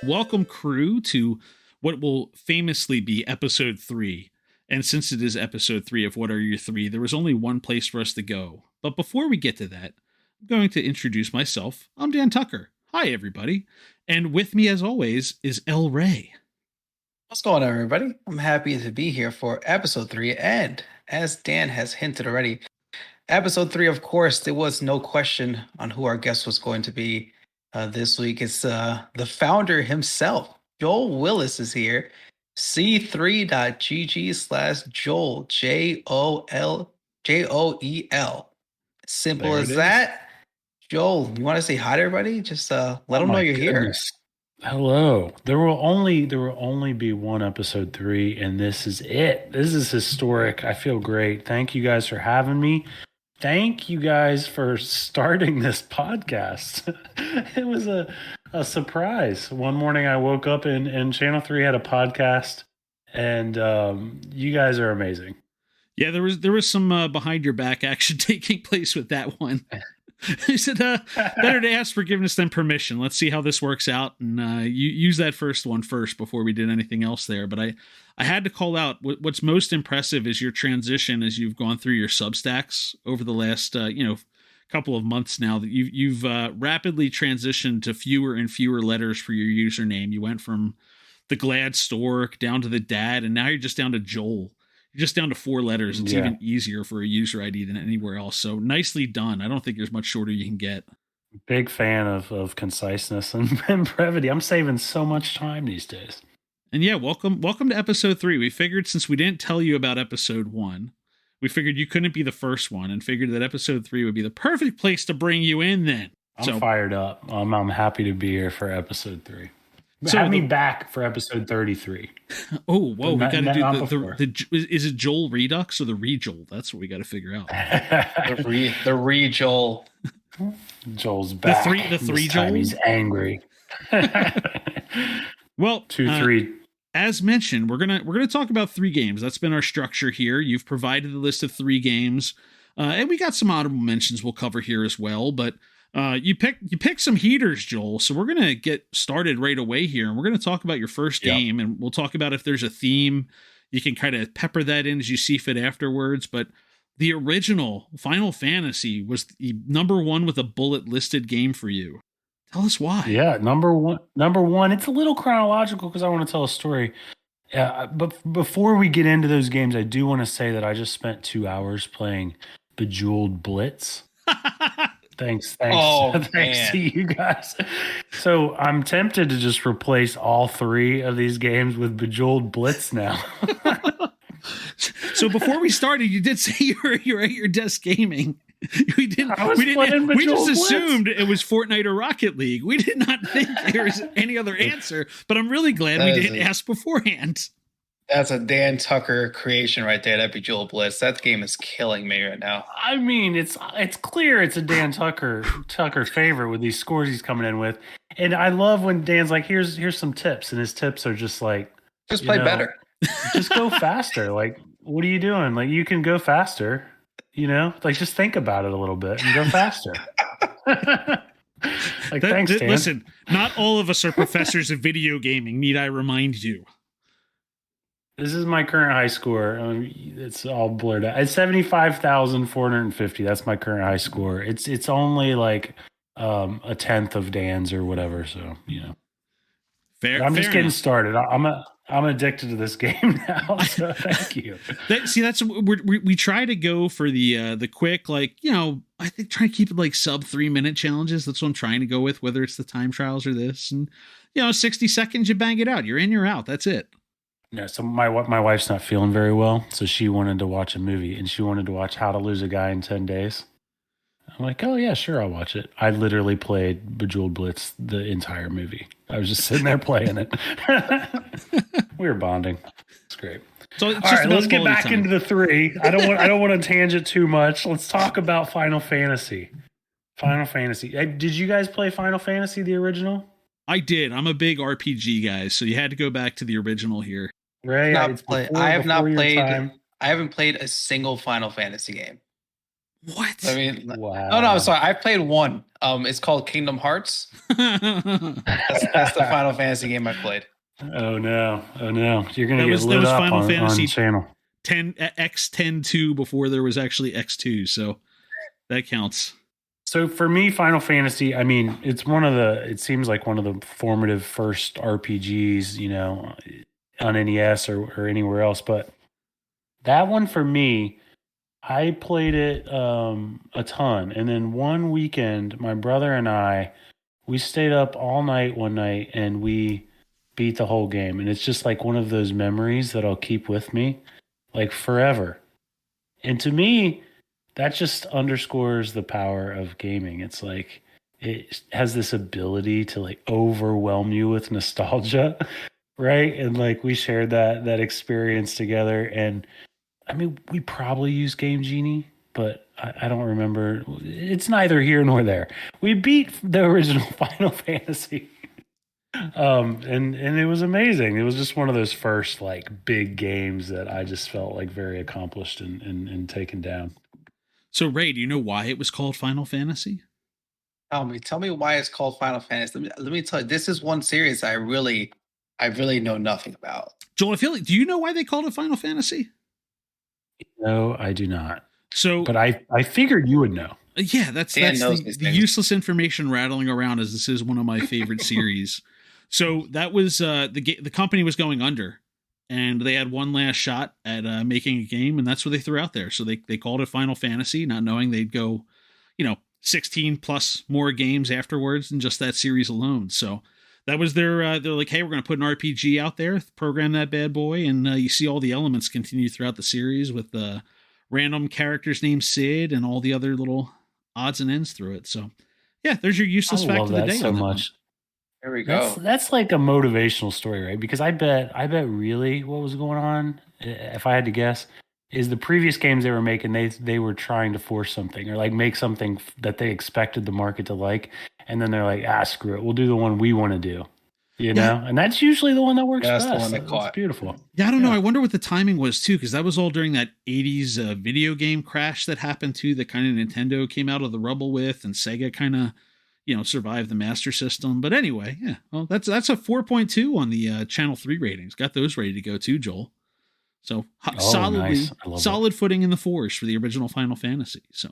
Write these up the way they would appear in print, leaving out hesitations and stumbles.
Welcome, crew, to what will famously be episode 3. And since it is episode 3 of What Are Your Three, there was only one place for us to go. But before we get to that, I'm going to introduce myself. I'm Dan Tucker. Hi, everybody. And with me, as always, is El Ray. What's going on, everybody? I'm happy to be here for episode 3. And as Dan has hinted already, episode 3, of course, there was no question on who our guest was going to be this week. It's the founder himself. Joel Willis is here. c3.gg/Joel, Joel. Simple as that. Joel, you want to say hi to everybody? Just let them know you're here. Hello. There will only be one episode 3, and this is it. This is historic. I feel great. Thank you guys for having me. Thank you guys for starting this podcast. It was a surprise. One morning I woke up and Channel 3 had a podcast, and you guys are amazing. Yeah, there was some behind your back action taking place with that one. He said, better to ask forgiveness than permission. Let's see how this works out. And you use that first one first before we did anything else there. But I had to call out what's most impressive is your transition as you've gone through your Substacks over the last, couple of months now, that you've rapidly transitioned to fewer and fewer letters for your username. You went from the Glad Stork down to the Dad, and now you're just down to Joel. You're just down to 4 letters. It's even easier for a user ID than anywhere else. So nicely done. I don't think there's much shorter you can get. Big fan of conciseness and brevity. I'm saving so much time these days. And yeah, welcome to episode 3. We figured since we didn't tell you about episode 1, we figured you couldn't be the first one, and figured that episode 3 would be the perfect place to bring you in then. I'm fired up. I'm happy to be here for episode 3. So have me back for episode 33. Oh, whoa! We got to do the is it Joel Redux or the Re-Joel? That's what we got to figure out. the Re-Joel. Joel's back. The three Joel. He's angry. Well, 2-3. As mentioned, we're gonna talk about 3 games. That's been our structure here. You've provided a list of 3 games, and we got some honorable mentions we'll cover here as well. But you picked some heaters, Joel. So we're gonna get started right away here, and we're gonna talk about your first game, and we'll talk about if there's a theme. You can kind of pepper that in as you see fit afterwards. But the original Final Fantasy was the number 1 with a bullet listed game for you. Tell us why. Yeah, number one. It's a little chronological because I want to tell a story. But before we get into those games, I do want to say that I just spent 2 hours playing Bejeweled Blitz. Thanks to you guys. So I'm tempted to just replace all 3 of these games with Bejeweled Blitz now. So before we started, you did say you were at your desk gaming. We just assumed it was Fortnite or Rocket League. We did not think there was any other answer, but I'm really glad we didn't ask beforehand. That's a Dan Tucker creation right there. That'd be Joel Bliss. That game is killing me right now. I mean, it's clear it's a Dan Tucker favorite with these scores he's coming in with. And I love when Dan's like, here's some tips. And his tips are just like, just play better. Just go faster. Like, what are you doing? Like, you can go faster, like just think about it a little bit and go faster. Thanks, Dan. Listen, not all of us are professors of video gaming. Need I remind you? This is my current high score. It's all blurred out. It's 75,450. That's my current high score. It's only like a tenth of Dan's or whatever. So Fair. I'm just getting started. I'm addicted to this game now. So thank you. That's we try to go for the quick, I think try to keep it like sub 3-minute challenges. That's what I'm trying to go with, whether it's the time trials or this, and 60 seconds, you bang it out. You're in, you're out. That's it. Yeah, so my wife's not feeling very well, so she wanted to watch a movie, and she wanted to watch How to Lose a Guy in 10 Days. I'm like, oh yeah, sure, I'll watch it. I literally played Bejeweled Blitz the entire movie. I was just sitting there playing it. We were bonding. It's great. So it's all right, let's get back into the 3. I don't want to tangent too much. Let's talk about Final Fantasy. Did you guys play Final Fantasy the original? I did. I'm a big RPG guy, so you had to go back to the original here. Right. I haven't played a single Final Fantasy game. What? I mean, wow. No, I'm sorry. I've played one. It's called Kingdom Hearts. That's the Final Fantasy game I played. Oh no! You're gonna get lit that was up Final Fantasy on channel 10 X10-2 before there was actually X2, so that counts. So for me, Final Fantasy, I mean, it seems like one of the formative first RPGs, you know, on NES or anywhere else. But that one for me, I played it a ton. And then one weekend, my brother and we stayed up all night one night and we beat the whole game. And it's just like one of those memories that I'll keep with me like forever. And to me, that just underscores the power of gaming. It's like it has this ability to like overwhelm you with nostalgia, right? And like we shared that experience together. And I mean, we probably use Game Genie, but I don't remember. It's neither here nor there. We beat the original Final Fantasy. And it was amazing. It was just one of those first like big games that I just felt like very accomplished and taken down. So, Ray, do you know why it was called Final Fantasy? Tell me why it's called Final Fantasy. Let me tell you, this is one series I really know nothing about. Joel, I feel like, do you know why they called it Final Fantasy? No, I do not. So, but I figured you would know. Yeah, that's the useless information rattling around, as this is one of my favorite series. So that was the company was going under. And they had one last shot at making a game, and that's what they threw out there. So they called it Final Fantasy, not knowing they'd go, 16 plus more games afterwards than just that series alone. So that was they're like, hey, we're going to put an RPG out there, program that bad boy, and you see all the elements continue throughout the series with random characters named Sid and all the other little odds and ends through it. So yeah, there's your useless fact of the day. So much. There we go. That's like a motivational story, right? Because I bet really what was going on, if I had to guess, is the previous games they were making, they were trying to force something or like make something that they expected the market to like. And then they're like, screw it. We'll do the one we want to do, know? And that's usually the one that works best. That's the one that caught. It's beautiful. Yeah, I don't know. I wonder what the timing was too, because that was all during that 80s video game crash that happened too, that kind of Nintendo came out of the rubble with, and Sega kind of survive the Master System. But anyway, yeah, well, that's a 4.2 on the Channel 3 ratings. Got those ready to go too, Joel. So solid footing in the fours for the original Final Fantasy. So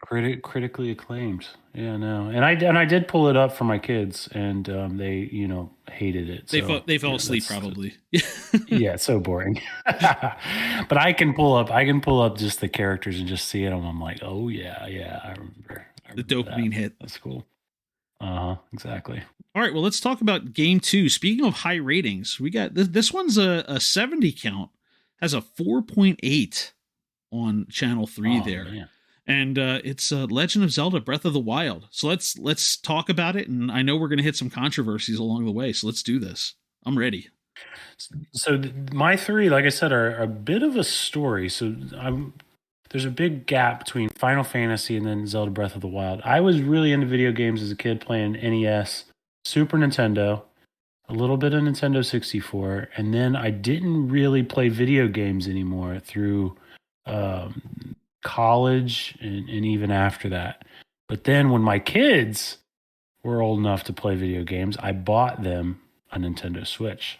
critically acclaimed. Yeah, no, and I did pull it up for my kids, and they hated it. They fell asleep probably. Yeah, it's so boring. But I can pull up just the characters and just see it, and I'm like, oh yeah, I remember. The dopamine hit. That's cool. Exactly. All right, well, let's talk about game 2. Speaking of high ratings, we got this one's a 70 count, has a 4.8 on Channel 3 there. Man. And it's Legend of Zelda Breath of the Wild. So let's talk about it, and I know we're going to hit some controversies along the way, so let's do this. I'm ready. So my three, like I said, are a bit of a story. So there's a big gap between Final Fantasy and then Zelda Breath of the Wild. I was really into video games as a kid, playing NES, Super Nintendo, a little bit of Nintendo 64, and then I didn't really play video games anymore through college and even after that. But then when my kids were old enough to play video games, I bought them a Nintendo Switch.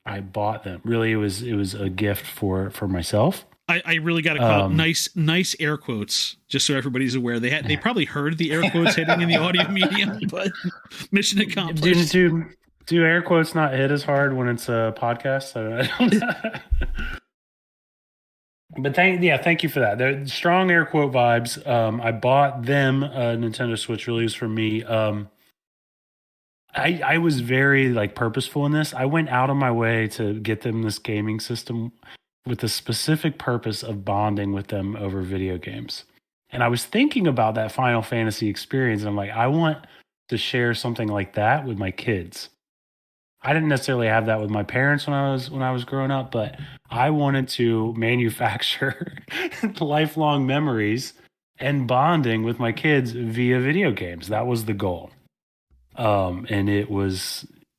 I bought them. Really, it was a gift for myself. I really got to call nice air quotes, just so everybody's aware. They probably heard the air quotes hitting in the audio medium, but mission accomplished. Do air quotes not hit as hard when it's a podcast? But thank you for that. They're strong air quote vibes. I bought them a Nintendo Switch. Really was for me. I was very like purposeful in this. I went out of my way to get them this gaming system with the specific purpose of bonding with them over video games. And I was thinking about that Final Fantasy experience, and I'm like, I want to share something like that with my kids. I didn't necessarily have that with my parents when I was growing up, but I wanted to manufacture lifelong memories and bonding with my kids via video games. That was the goal. And it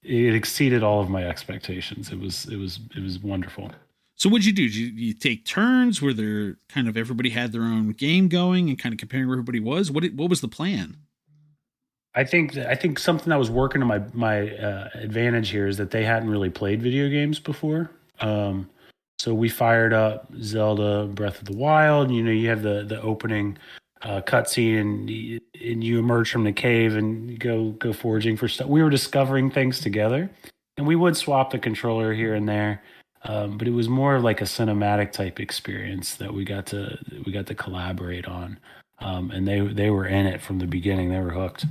exceeded all of my expectations. It was wonderful. So what'd you do? Did you take turns? Were there kind of everybody had their own game going and kind of comparing where everybody was? What was the plan? I think something that was working to my advantage here is that they hadn't really played video games before. So we fired up Zelda Breath of the Wild. And, you have the opening cutscene, and you emerge from the cave and go foraging for stuff. We were discovering things together, and we would swap the controller here and there. But it was more of like a cinematic type experience that we got to collaborate on. And they were in it from the beginning. They were hooked.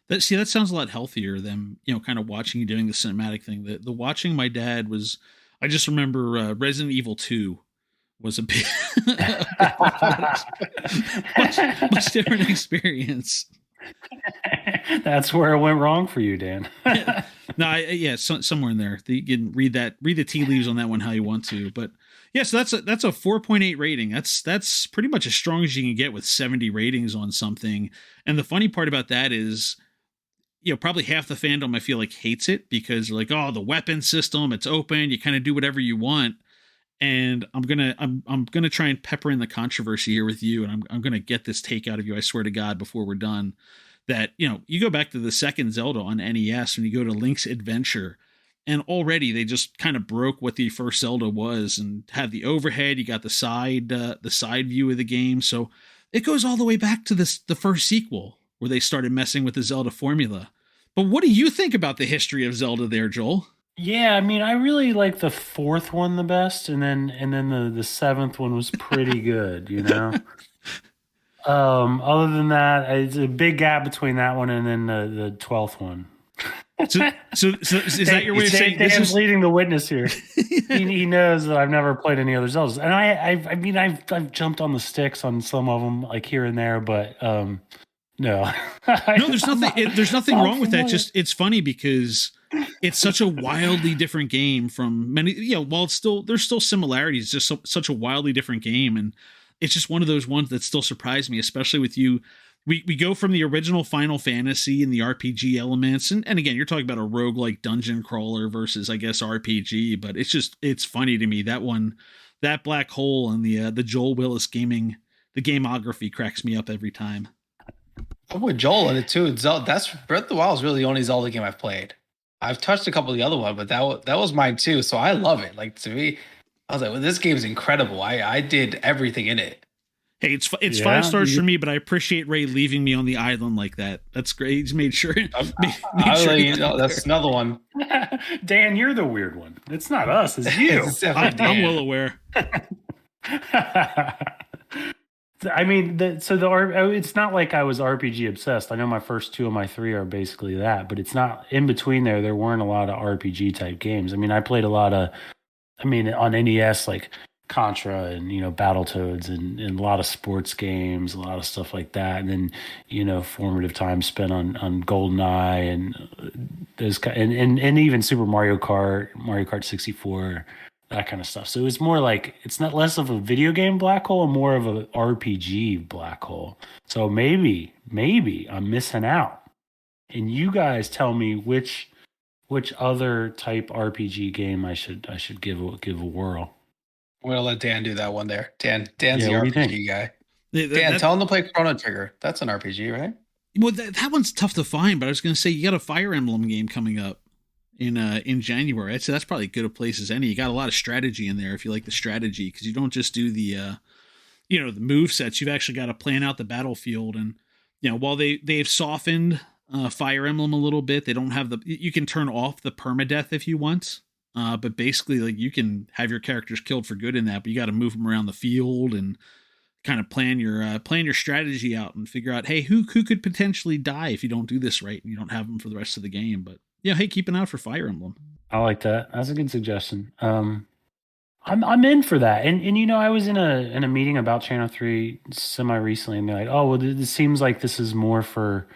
That sounds a lot healthier than kind of watching you doing the cinematic thing. The watching my dad was. I just remember Resident Evil 2 was a big, much different experience. That's where it went wrong for you, Dan. Yeah. No, somewhere in there. You can read the tea leaves on that one how you want to, but yeah. So that's a 4.8 rating. That's pretty much as strong as you can get with 70 ratings on something. And the funny part about that is, probably half the fandom I feel like hates it because they're like, oh, the weapon system, it's open, you kind of do whatever you want. And I'm gonna try and pepper in the controversy here with you, and I'm gonna get this take out of you, I swear to God, before we're done. That you go back to the second Zelda on NES when you go to Link's Adventure, and already they just kind of broke what the first Zelda was and had the overhead. You got the side view of the game, so it goes all the way back to the first sequel where they started messing with the Zelda formula. But what do you think about the history of Zelda there, Joel? Yeah, I mean, I really like the fourth one the best, and then the seventh one was pretty good, Other than that, it's a big gap between that one and then the 12th one. So is that your way of saying this is leading the witness here? he knows that I've never played any other Zeldas, and I mean I've jumped on the sticks on some of them like here and there, but no, no, there's nothing wrong with that. Just it's funny because it's such a wildly different game from many. While there's still similarities, just such a wildly different game, and it's just one of those ones that still surprised me, especially with you. We go from the original Final Fantasy and the RPG elements, and again, you're talking about a roguelike dungeon crawler versus, I guess, RPG, but it's funny to me that black hole and the Joel Willis the gameography cracks me up every time. I'm with Joel in it too. That's Breath of the Wild is really the only Zelda game I've played. I've touched a couple of the other ones, but that was mine too. So I love it. Like, to me, I was like, well, this game is incredible. I did everything in it. Hey, it's 5 stars for me, but I appreciate Ray leaving me on the island like that. That's great. He's made sure. That's another one. Dan, you're the weird one. It's not us. It's you. I'm well aware. I mean, it's not like I was RPG obsessed. I know my first 2 of my 3 are basically that, but it's not in between there. There weren't a lot of RPG type games. I mean, I played a lot of, on NES, like Contra and, Battletoads and a lot of sports games, a lot of stuff like that. And then, formative time spent on GoldenEye and those and even Super Mario Kart 64. That kind of stuff. So it's more like, it's not less of a video game black hole and more of an RPG black hole. So maybe I'm missing out. And you guys tell me which other type RPG game I should give a whirl. I'm gonna let Dan do that one there. Dan's the RPG guy. Tell him to play Chrono Trigger. That's an RPG, right? Well, that one's tough to find, but I was gonna say you got a Fire Emblem game coming up in January. I'd say that's probably as good a place as any. You got a lot of strategy in there if you like the strategy, because you don't just do the the move sets. You've actually got to plan out the battlefield, and while they've softened Fire Emblem a little bit, they don't have you can turn off the permadeath if you want, but basically like you can have your characters killed for good in that, but you got to move them around the field and kind of plan your strategy out and figure out, hey, who could potentially die if you don't do this right and you don't have them for the rest of the game. But yeah, hey, keep an eye out for Fire Emblem. I like that. That's a good suggestion. I'm in for that. And I was in a meeting about Channel 3 semi recently, and they're like, oh, well, it seems like this is more for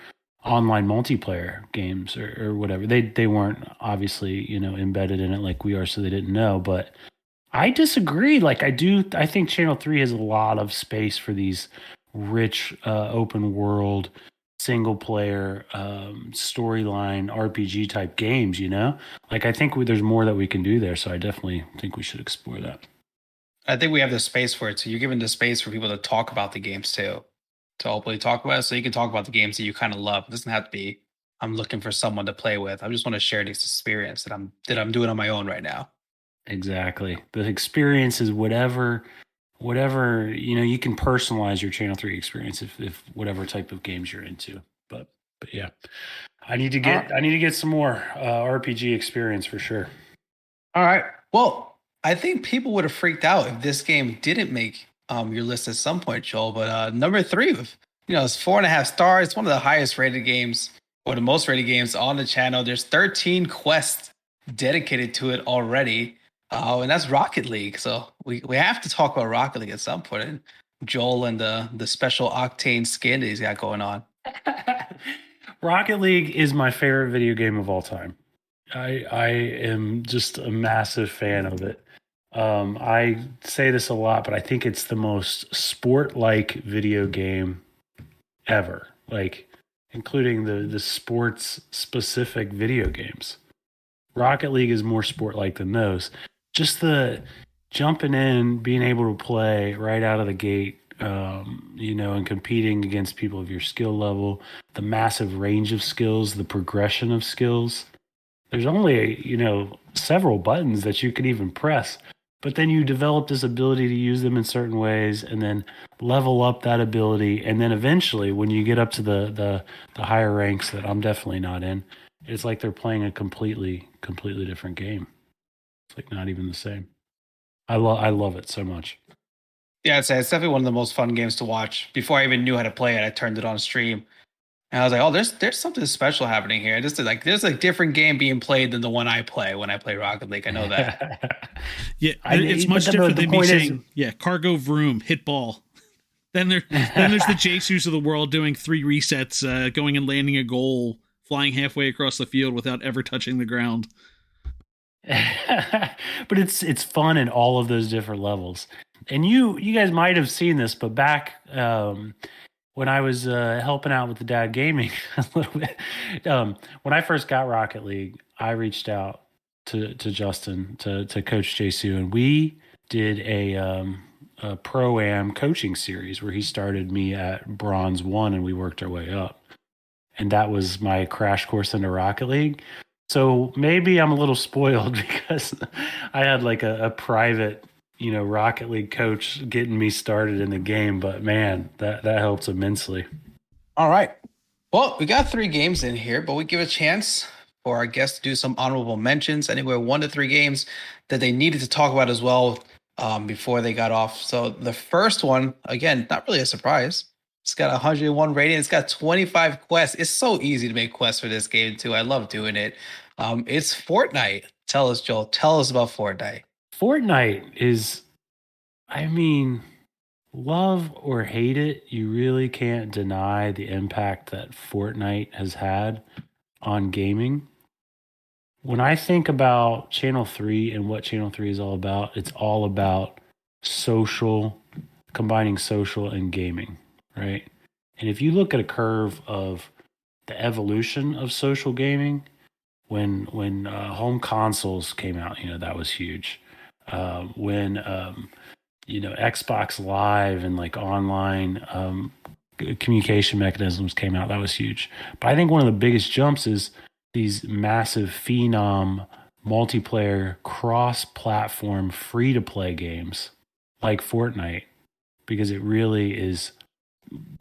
online multiplayer games or whatever. They weren't obviously, embedded in it like we are, so they didn't know. But I disagree. Like I think Channel 3 has a lot of space for these rich open world single player storyline RPG type games, like I think there's more that we can do there, so I definitely think we should explore that. I think we have the space for it, so you're giving the space for people to talk about the games too. to openly talk about it. So you can talk about the games that you kind of love. It doesn't have to be I'm looking for someone to play with. I just want to share this experience that I'm doing on my own right now. Exactly. The experience is whatever, you can personalize your Channel 3 experience if whatever type of games you're into. But yeah. I need to get some more RPG experience for sure. All right. Well, I think people would have freaked out if this game didn't make your list at some point, Joel. But number 3 with it's 4.5 stars. It's one of the highest rated games or the most rated games on the channel. There's 13 quests dedicated to it already. And that's Rocket League. So we have to talk about Rocket League at some point. And Joel and the special octane skin that he's got going on. Rocket League is my favorite video game of all time. I am just a massive fan of it. I say this a lot, but I think it's the most sport-like video game ever. Like, including the sports-specific video games. Rocket League is more sport-like than those. Just the jumping in, being able to play right out of the gate, and competing against people of your skill level, the massive range of skills, the progression of skills. There's only, several buttons that you can even press, but then you develop this ability to use them in certain ways and then level up that ability. And then eventually when you get up to the higher ranks that I'm definitely not in, it's like they're playing a completely different game. It's like not even the same. I love it so much. Yeah, it's definitely one of the most fun games to watch. Before I even knew how to play it, I turned it on stream. And I was like, oh, there's something special happening here. There's a different game being played than the one I play when I play Rocket League. I know that. Yeah, it's much different than me saying, cargo vroom, hit ball. Then there's the Jesus of the world doing 3 resets, going and landing a goal, flying halfway across the field without ever touching the ground. But it's fun in all of those different levels. And you guys might have seen this, but back when I was helping out with the dad gaming a little bit, when I first got Rocket League, I reached out to Justin, to Coach Jesu, and we did a pro-am coaching series where he started me at bronze 1 and we worked our way up. And that was my crash course into Rocket League. So maybe I'm a little spoiled because I had like a private, Rocket League coach getting me started in the game. But man, that helps immensely. All right. Well, we got 3 games in here, but we give a chance for our guests to do some honorable mentions, anywhere 1 to 3 games that they needed to talk about as well before they got off. So the first one, again, not really a surprise. It's got 101 rating. It's got 25 quests. It's so easy to make quests for this game, too. I love doing it. It's Fortnite. Tell us, Joel. Tell us about Fortnite. Fortnite is, love or hate it, you really can't deny the impact that Fortnite has had on gaming. When I think about Channel 3 and what Channel 3 is all about, it's all about combining social and gaming. Right. And if you look at a curve of the evolution of social gaming, when home consoles came out, that was huge. When Xbox Live and like online communication mechanisms came out, that was huge. But I think one of the biggest jumps is these massive phenom multiplayer cross-platform free-to-play games like Fortnite, because it really is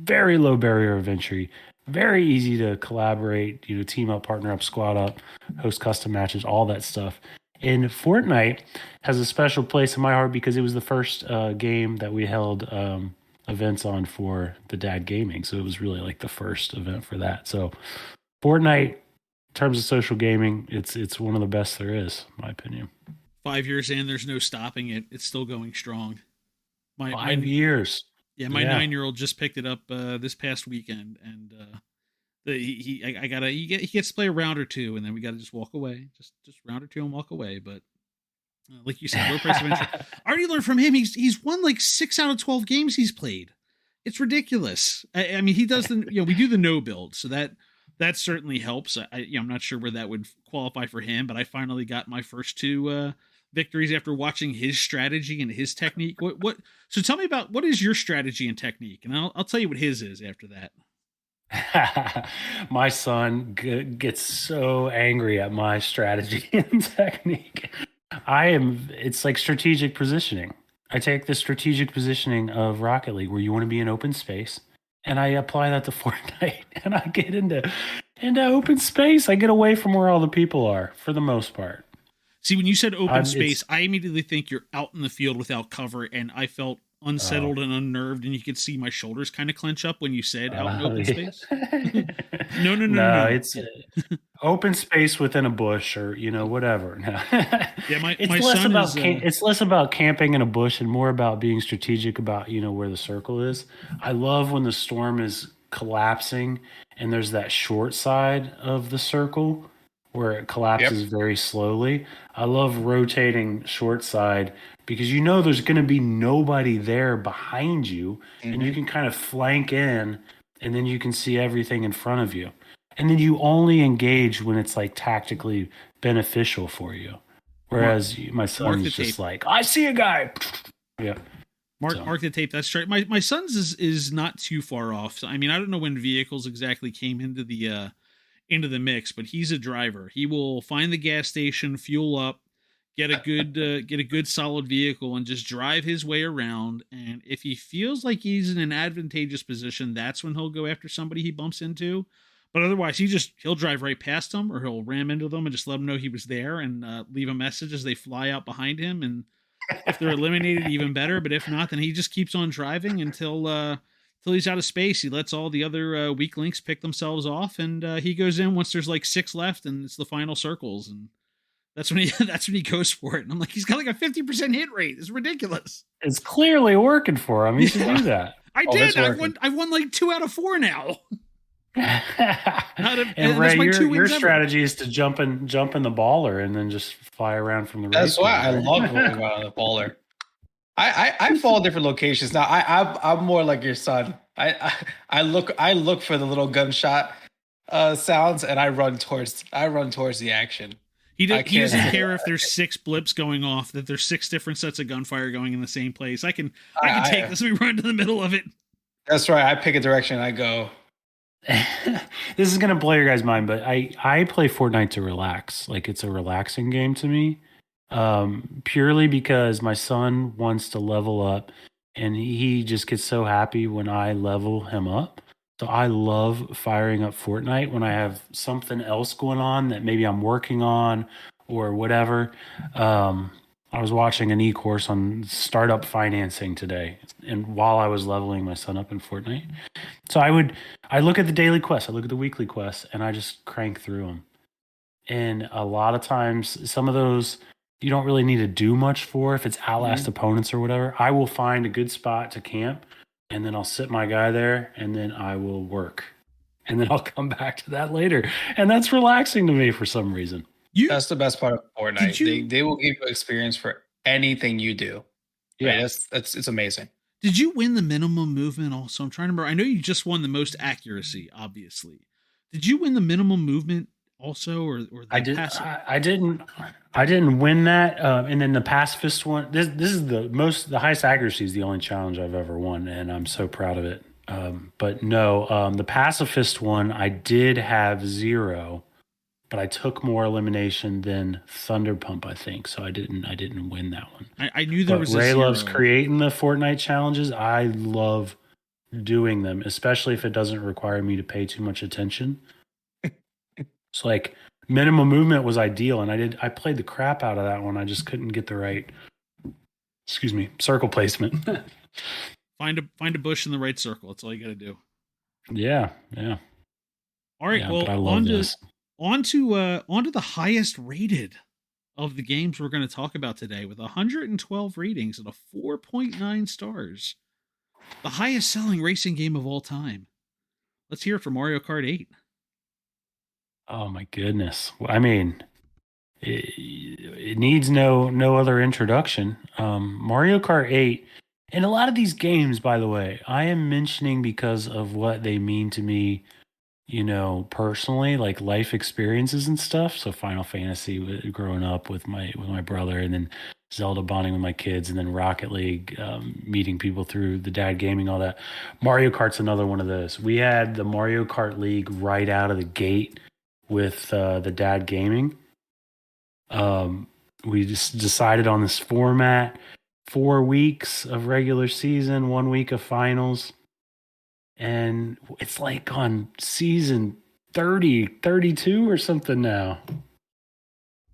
very low barrier of entry, very easy to collaborate, team up, partner up, squad up, host custom matches, all that stuff. And Fortnite has a special place in my heart because it was the first game that we held events on for the dad gaming. So it was really like the first event for that. So Fortnite, in terms of social gaming, it's one of the best there is, in my opinion. 5 years in, there's no stopping it. It's still going strong. 5 years. Yeah, my 9-year-old just picked it up this past weekend, and he gets to play a round or 2, and then we got to just walk away, just round or 2 and walk away. But like you said, low price of entry. I already learned from him. He's won like 6 out of 12 games he's played. It's ridiculous. I mean, he does we do the no build, so that certainly helps. I'm not sure where that would qualify for him, but I finally got my first 2 victories after watching his strategy and his technique? What? So tell me about what is your strategy and technique, and I'll tell you what his is after that. My son gets so angry at my strategy and technique. It's like strategic positioning. I take the strategic positioning of Rocket League where you want to be in open space, and I apply that to Fortnite, and I get into open space. I get away from where all the people are for the most part. See, when you said open space, I immediately think you're out in the field without cover, and I felt unsettled and unnerved, and you could see my shoulders kind of clench up when you said out in open space. No. It's open space within a bush or whatever. No. Yeah, it's less about camping in a bush and more about being strategic about where the circle is. I love when the storm is collapsing and there's that short side of the circle where it collapses very slowly. I love rotating short side because there's going to be nobody there behind you, and you can kind of flank in, and then you can see everything in front of you. And then you only engage when it's like tactically beneficial for you. Whereas my son is just like, I see a guy. Yeah. Mark the tape. That's right. My son's is not too far off. I mean, I don't know when vehicles exactly came into the mix, but he's a driver. He will find the gas station, fuel up, get a good solid vehicle, and just drive his way around. And if he feels like he's in an advantageous position, that's when he'll go after somebody he bumps into. But otherwise, he'll drive right past them, or he'll ram into them and just let them know he was there and leave a message as they fly out behind him. And if they're eliminated, even better. But if not, then he just keeps on driving until he's out of space. He lets all the other weak links pick themselves off, and he goes in once there's like 6 left, and it's the final circles, and that's when he goes for it. And I'm like, he's got like a 50% hit rate. It's ridiculous. It's clearly working for him. He should do that. I did. I won like 2 out of 4 now. And Ray, your strategy is to jump in the baller and then just fly around from the. That's why I love going on the baller. I follow different locations now. I'm more like your son. I look for the little gunshot sounds, and I run towards the action. He doesn't care if there's 6 blips going off, that there's 6 different sets of gunfire going in the same place. I can take this. We run to the middle of it. That's right. I pick a direction and I go. This is gonna blow your guys' mind, but I play Fortnite to relax. Like, it's a relaxing game to me. Purely because my son wants to level up, and he just gets so happy when I level him up. So I love firing up Fortnite when I have something else going on that maybe I'm working on or whatever. I was watching an e-course on startup financing today, and while I was leveling my son up in Fortnite. So I look at the daily quests, I look at the weekly quests, and I just crank through them. And a lot of times, some of those you don't really need to do much for. If it's outlast opponents or whatever, I will find a good spot to camp, and then I'll sit my guy there, and then I will work. And then I'll come back to that later. And that's relaxing to me for some reason. That's the best part of Fortnite. They will give you experience for anything you do. Yeah, right? It's amazing. Did you win the minimum movement also? I'm trying to remember. I know you just won the most accuracy, obviously. Did you win the minimum movement also, or I didn't win that. And then the pacifist one. This is the highest accuracy is the only challenge I've ever won, and I'm so proud of it. But no, the pacifist one I did have 0. But I took more elimination than Thunder Pump, I think. So I didn't win that one. I knew there was a Ray 0. loves creating the Fortnite challenges. I love doing them, especially if it doesn't require me to pay too much attention. It's like minimum movement was ideal, and I played the crap out of that one. I just couldn't get the right, circle placement. Find a bush in the right circle. That's all you got to do. Yeah. All right. Well, on to the highest rated of the games we're going to talk about today, with 112 ratings and a 4.9 stars. The highest selling racing game of all time. Let's hear it for Mario Kart 8. Oh my goodness. I mean, it needs no other introduction. Mario Kart 8, and a lot of these games, by the way, I am mentioning because of what they mean to me personally, like life experiences and stuff. So Final Fantasy growing up with my brother, and then Zelda bonding with my kids, and then Rocket League, meeting people through the dad gaming, all that. Mario Kart's another one of those. We had the Mario Kart League right out of the gate with the dad gaming. We just decided on this format: 4 weeks of regular season, 1 week of finals. And it's like on season 30, 32 or something now.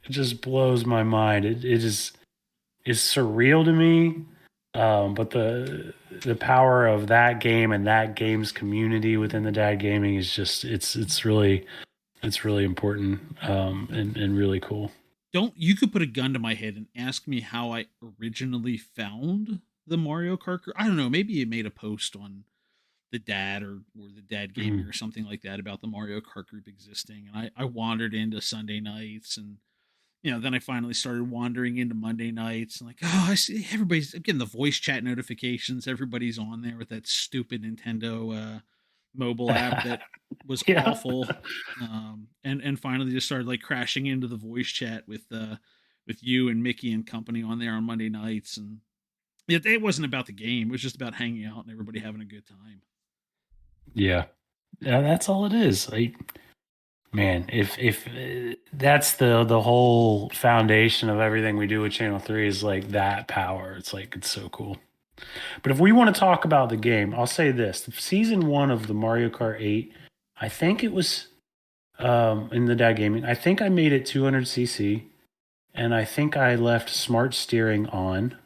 It just blows my mind. It is surreal to me. But the power of that game and that game's community within the dad gaming is just it's really important, and really cool. You could put a gun to my head and ask me how I originally found the Mario Kart. I don't know. Maybe you made a post on the dad or the dad gaming or something like that about the Mario Kart group existing. And I wandered into Sunday nights, and, then I finally started wandering into Monday nights, and like, I see everybody's getting the voice chat notifications. Everybody's on there with that stupid Nintendo mobile app that was awful. And finally just started like crashing into the voice chat with you and Mickey and company on there on Monday nights. And it wasn't about the game. It was just about hanging out and everybody having a good time. Yeah, that's all it is. Like, man, if that's the whole foundation of everything we do with Channel 3 is like that power. It's like, it's so cool. But if we want to talk about the game, I'll say this: season 1 of the Mario Kart 8, I think it was in the dad gaming. I think I made it 200cc, and I think I left smart steering on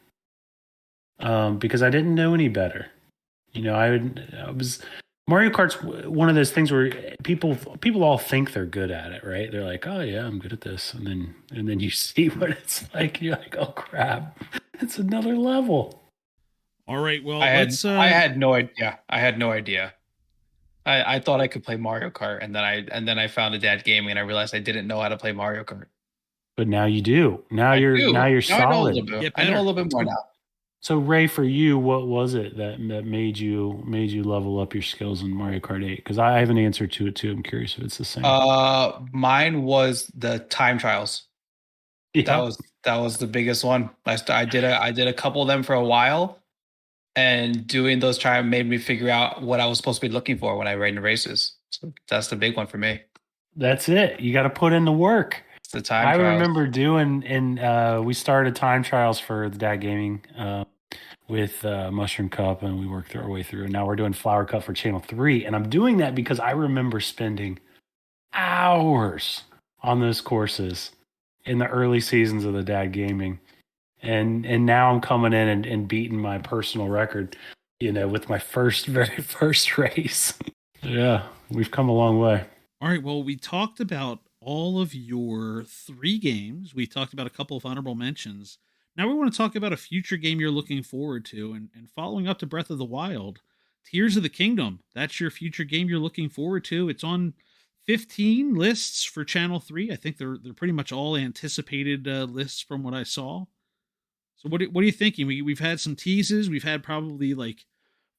because I didn't know any better. I was. Mario Kart's one of those things where people all think they're good at it, right? They're like, "Oh yeah, I'm good at this," and then you see what it's like. You're like, "Oh crap, it's another level." All right, well, I had no idea. I thought I could play Mario Kart, and then I found a dad gaming, and I realized I didn't know how to play Mario Kart. But now you do. Now you're solid. I know a little bit more now. So Ray, for you, what was it that made you level up your skills in Mario Kart 8? Because I have an answer to it too. I'm curious if it's the same. Mine was the time trials. Yeah. That was the biggest one. I did a couple of them for a while, and doing those trials made me figure out what I was supposed to be looking for when I ran the races. So that's the big one for me. That's it. You got to put in the work. It's the time I trials. remember doing, and we started time trials for the dad gaming with Mushroom Cup, and we worked our way through. And now we're doing Flower Cup for Channel 3. And I'm doing that because I remember spending hours on those courses in the early seasons of the dad gaming. And now I'm coming in and beating my personal record, with my very first race. Yeah, we've come a long way. All right, well, we talked about all of your 3 games. We talked about a couple of honorable mentions. Now we want to talk about a future game you're looking forward to, and following up to Breath of the Wild, Tears of the Kingdom. That's your future game you're looking forward to. It's on 15 lists for Channel 3. I think they're pretty much all anticipated lists from what I saw. So what are you thinking? We've had some teases. We've had probably like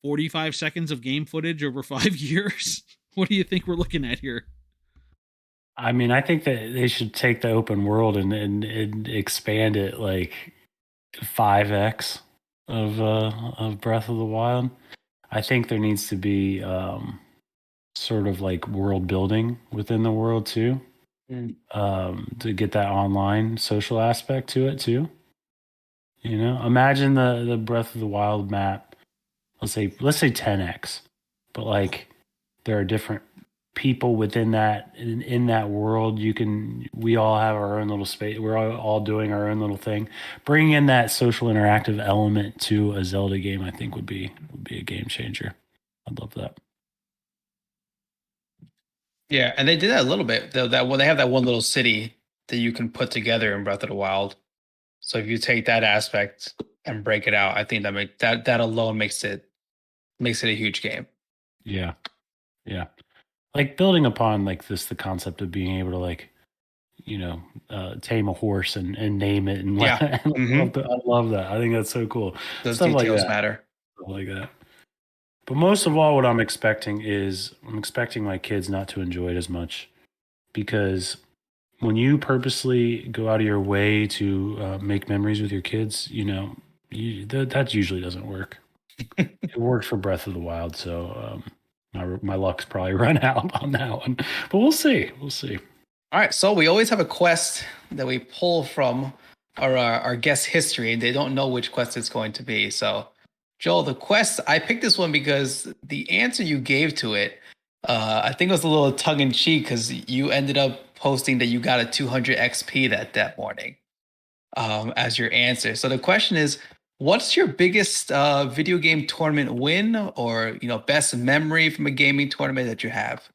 45 seconds of game footage over 5 years. What do you think we're looking at here? I mean, I think that they should take the open world and expand it like 5x of Breath of the Wild. I think there needs to be sort of like world building within the world too, to get that online social aspect to it too. Imagine the Breath of the Wild map. Let's say 10x, but like there are different people within that in that world. We all have our own little space. We're all doing our own little thing. Bringing in that social interactive element to a Zelda game, I think would be a game changer. I'd love that. Yeah, and they did that a little bit. They have that one little city that you can put together in Breath of the Wild. So if you take that aspect and break it out, I think that alone makes it a huge game. Yeah. Like building upon like the concept of being able to like, tame a horse and name it. And yeah. I love that. I think that's so cool. Those Stuff details like matter. Stuff like that. But most of all, what I'm expecting my kids not to enjoy it as much, because when you purposely go out of your way to make memories with your kids, that usually doesn't work. It worked for Breath of the Wild, so my luck's probably run out on that one. But we'll see. We'll see. All right, so we always have a quest that we pull from our guest history, and they don't know which quest it's going to be. So, Joel, the quest, I picked this one because the answer you gave to it, I think it was a little tongue-in-cheek because you ended up posting that you got a 200 XP that morning as your answer. So the question is, what's your biggest video game tournament win, or best memory from a gaming tournament that you have?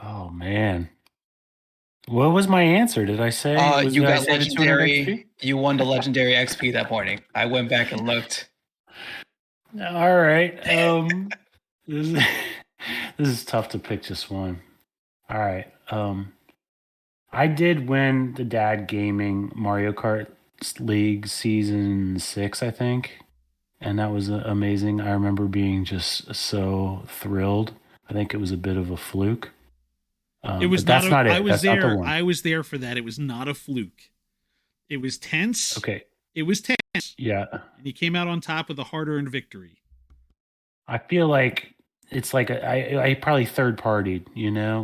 Oh man, what was my answer? Did I say you got legendary? You won the legendary XP that morning. I went back and looked. All right. This is tough to pick just one. All right. I did win the Dad Gaming Mario Kart League Season 6, I think. And that was amazing. I remember being just so thrilled. I think it was a bit of a fluke. It was not. I was there. I was there for that. It was not a fluke. It was tense. Okay. It was tense. Yeah. And he came out on top with a hard-earned victory. I feel like it's like I probably third partied.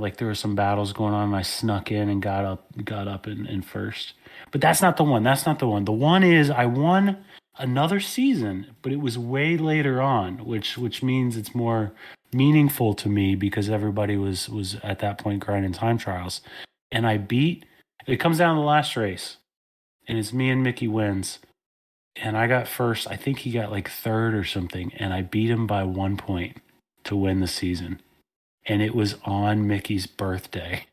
Like there were some battles going on, and I snuck in and got up in first. But that's not the one. That's not the one. The one is I won another season, but it was way later on, which means it's more meaningful to me because everybody was at that point grinding time trials. And it comes down to the last race, and it's me and Mickey wins. And I got first. I think he got like third or something, and I beat him by 1 point to win the season. And it was on Mickey's birthday.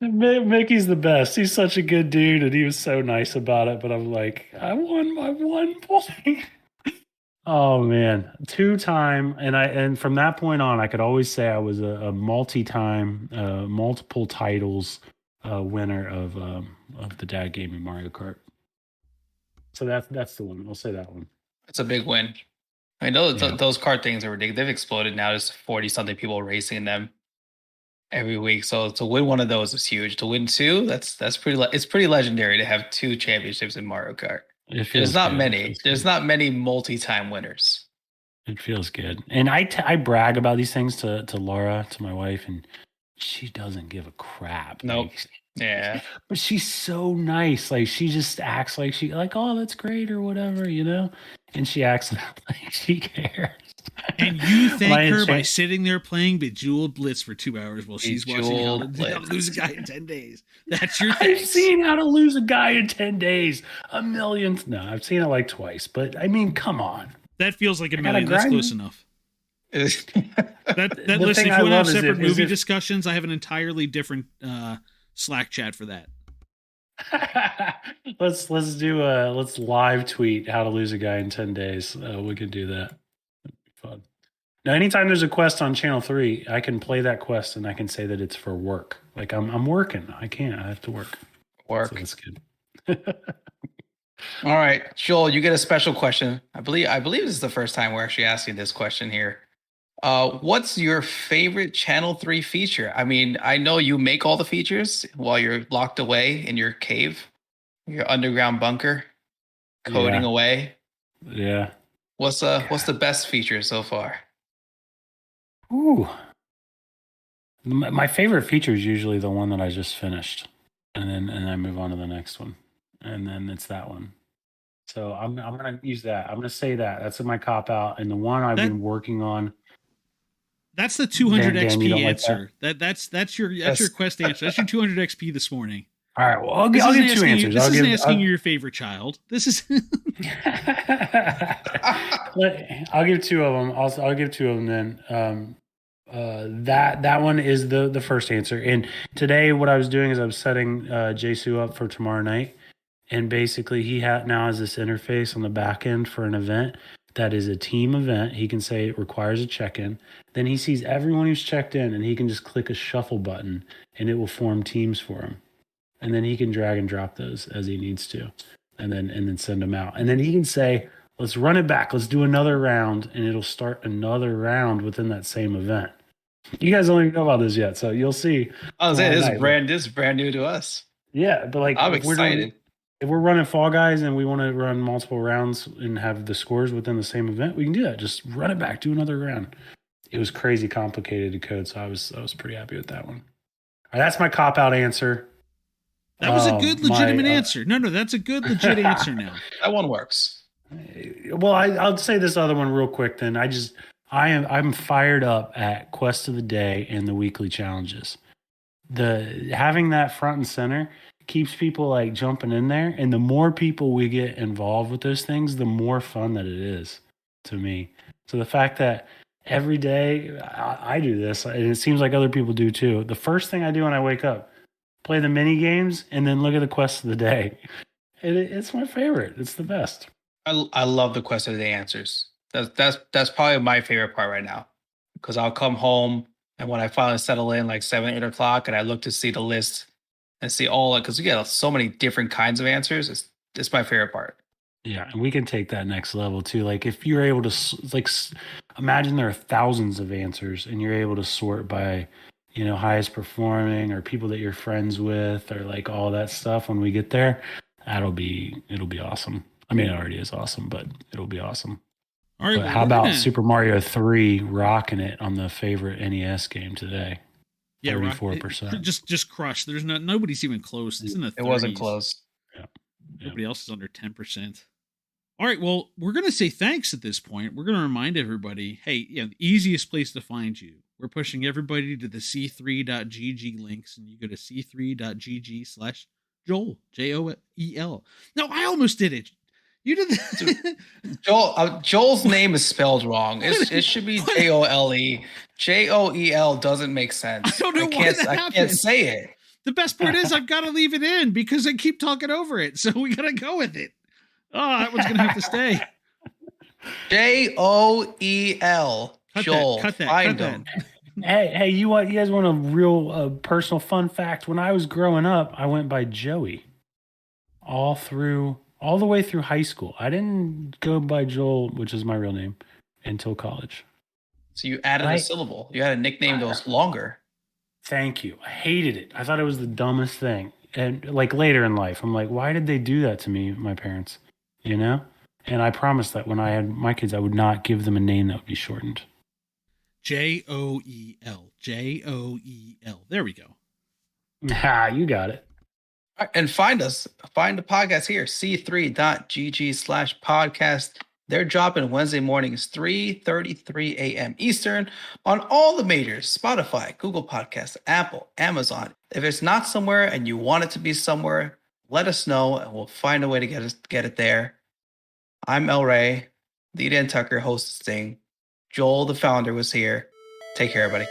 Mickey's the best. He's such a good dude, and he was so nice about it. But I'm like, I won by 1 point. Oh man, 2-time, and from that point on, I could always say I was a multi-time, multiple titles winner of the Dad Gaming Mario Kart. So that's the one. I'll say that one. It's a big win. I know those kart things are ridiculous. They've exploded now. There's 40-something people racing in them every week. So to win one of those is huge. To win 2, that's pretty. It's pretty legendary to have 2 championships in Mario Kart. There's not many. There's not many multi-time winners. It feels good, and I brag about these things to Laura, to my wife, and she doesn't give a crap. Nope. Yeah. But she's so nice. Like she just acts like oh, that's great or whatever, and she acts like she cares. And you thank her by sitting there playing Bejeweled Blitz for 2 hours while she's watching how to lose a guy in 10 days. That's your thing. I've seen How to Lose a Guy in 10 days a million. No, I've seen it like twice. But I mean, come on. That feels like a million. That's close enough. Listen, if you want to have separate movie discussions, I have an entirely different Slack chat for that. Let's live tweet How to Lose a Guy in 10 days. We could do that. Fun. Now, anytime there's a quest on Channel 3, I can play that quest and I can say that it's for work. Like I'm working. I have to work. So that's good. All right, Joel, you get a special question. I believe this is the first time we're actually asking this question here. What's your favorite Channel 3 feature? I mean, I know you make all the features while you're locked away in your cave, your underground bunker, coding away. Yeah. What's the best feature so far? Ooh. My favorite feature is usually the one that I just finished. And I move on to the next one. And then it's that one. So I'm gonna use that. I'm gonna say that. That's my cop out. And the one I've been working on. That's the 200 XP answer. Like that's your quest answer. That's your 200 XP this morning. All right. Well, I'll give 2 answers. This isn't asking you your favorite child. This is. I'll give 2 of them. I'll give 2 of them then. That one is the first answer. And today, what I was doing is I was setting Jesu up for tomorrow night, and basically he now has this interface on the back end for an event that is a team event. He can say it requires a check-in. Then he sees everyone who's checked in, and he can just click a shuffle button, and it will form teams for him. And then he can drag and drop those as he needs to. and then send them out. And then he can say, let's run it back. Let's do another round, and it'll start another round within that same event. You guys don't even know about this yet, so you'll see. I was saying this is brand new to us. Yeah, but like I'm excited. If we're running Fall Guys and we want to run multiple rounds and have the scores within the same event, we can do that. Just run it back, do another round. It was crazy complicated to code, so I was pretty happy with that one. All right, that's my cop-out answer. That was a good, legitimate answer. No, that's a good, legit answer now. That one works. Well, I'll say this other one real quick then. I'm fired up at Quest of the Day and the weekly challenges. Having that front and center keeps people like jumping in there, and the more people we get involved with those things, the more fun that it is to me. So the fact that every day I do this, and it seems like other people do too. The first thing I do when I wake up, play the mini games, and then look at the Quest of the Day. It's my favorite. It's the best. I love the Quest of the Day answers. That's probably my favorite part right now, because I'll come home and when I finally settle in like 7, 8 o'clock, and I look to see the list and see all it, because we get so many different kinds of answers. It's my favorite part. Yeah, and we can take that next level too. Like if you're able to imagine there are thousands of answers, and you're able to sort by, highest performing or people that you're friends with or like all that stuff. When we get there, it'll be awesome. I mean, it already is awesome, but it'll be awesome. All right. But how about Super Mario 3 rocking it on the favorite NES game today? Yeah, 34%. Just crushed. There's nobody's even close. It's in the 30s. It wasn't close. Yeah. Nobody else is under 10%. All right. Well, we're going to say thanks at this point. We're going to remind everybody, hey, the easiest place to find you. We're pushing everybody to the c3.gg links, and you go to c3.gg/Joel, Joel. No, I almost did it. You did that. Joel's name is spelled wrong. It should be Jole. Joel doesn't make sense. I don't know why that happened. I can't say it. The best part is I've got to leave it in because I keep talking over it. So we got to go with it. Oh, that one's going to have to stay. Joel. Joel. Cut that. Find him. Hey, you guys want a real personal fun fact? When I was growing up, I went by Joey all the way through high school. I didn't go by Joel, which is my real name, until college. So you added a syllable. You had a nickname that was longer. Thank you. I hated it. I thought it was the dumbest thing. And like later in life, I'm like, why did they do that to me, my parents? And I promised that when I had my kids, I would not give them a name that would be shortened. Joel. Joel. There we go. You got it. And find the podcast here, c3.gg/podcast. They're dropping Wednesday mornings, 3:33 a.m. Eastern on all the majors, Spotify, Google Podcasts, Apple, Amazon. If it's not somewhere and you want it to be somewhere, let us know and we'll find a way to get it there. I'm El Ray, the Dan Tucker host this thing. Joel, the founder, was here. Take care, everybody.